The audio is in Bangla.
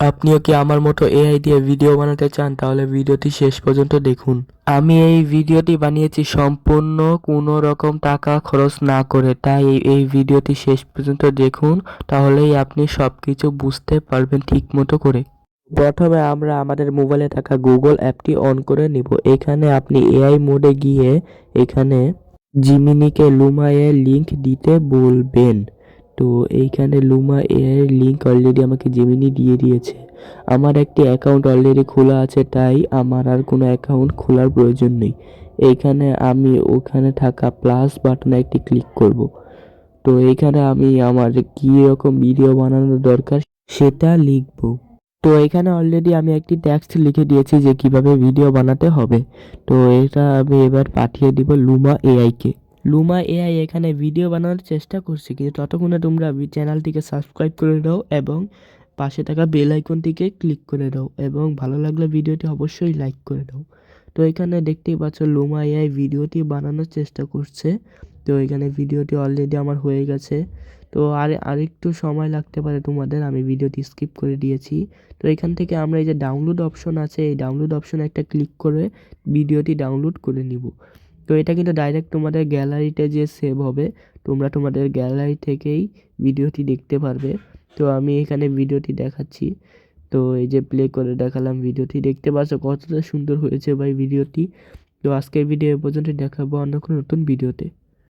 আপনিও কি আমার মতো এআই দিয়ে ভিডিও বানাতে চান? তাহলে ভিডিওটি শেষ পর্যন্ত দেখুন। আমি এই ভিডিওটি বানিয়েছি সম্পূর্ণ কোনো রকম টাকা খরচ না করে, তাই এই ভিডিওটি শেষ পর্যন্ত দেখুন, তাহলেই আপনি সবকিছু বুঝতে পারবেন ঠিক মতো করে। প্রথমে আমরা আমাদের মোবাইলে থাকা গুগল অ্যাপটি অন করে নিব। এখানে আপনি এআই মোডে গিয়ে এখানে জিমিনিকে লুমা এর লিংক দিতে বলবেন। তো এইখানে লুমা এআই এর লিংক অলরেডি আমাকে জিমিনি দিয়ে দিয়েছে। আমার একটি অ্যাকাউন্ট অলরেডি খোলা আছে, তাই আমার আর কোনো অ্যাকাউন্ট খোলার প্রয়োজন নেই। এইখানে আমি ওখানে থাকা প্লাস বাটনে একটি ক্লিক করব। তো এইখানে আমি আমার কি রকম ভিডিও বানানো দরকার সেটা লিখব। তো এখানে অলরেডি আমি একটি টেক্সট লিখে দিয়েছি যে কিভাবে ভিডিও বানাতে হবে। তো এটা আমি এবার পাঠিয়ে দিব লুমা এআই কে। লুমা এআই এখানে ভিডিও বানানোর চেষ্টা করছে, কিন্তু ততক্ষণে তোমরা চ্যানেলটিকে সাবস্ক্রাইব করে দাও এবং পাশে থাকা বেল আইকনটিকে ক্লিক করে দাও এবং ভালো লাগলে ভিডিওটি অবশ্যই লাইক করে দাও। তো এখানে দেখতেই পাচ্ছ লুমা এআই ভিডিওটি বানানোর চেষ্টা করছে। তো এখানে ভিডিওটি অলরেডি আমার হয়ে গেছে। তো আরেকটু সময় লাগতে পারে তোমাদের, আমি ভিডিওটি স্কিপ করে দিয়েছি। তো এখান থেকে আমরা এই যে ডাউনলোড অপশন আছে, এই ডাউনলোড অপশনে একটা ক্লিক করে ভিডিওটি ডাউনলোড করে নিব। তো এটা কিন্তু ডাইরেক্ট তোমাদের গ্যালারিতে যে সেভ হবে, তোমরা তোমাদের গ্যালারি থেকেই ভিডিওটি দেখতে পারবে। তো আমি এখানে ভিডিওটি দেখাচ্ছি। তো এই যে প্লে করে দেখালাম, ভিডিওটি দেখতে পাচ্ছ কতটা সুন্দর হয়েছে ভাই ভিডিওটি। তো আজকের ভিডিও এ পর্যন্ত, দেখাবো অন্য কোনো নতুন ভিডিওতে।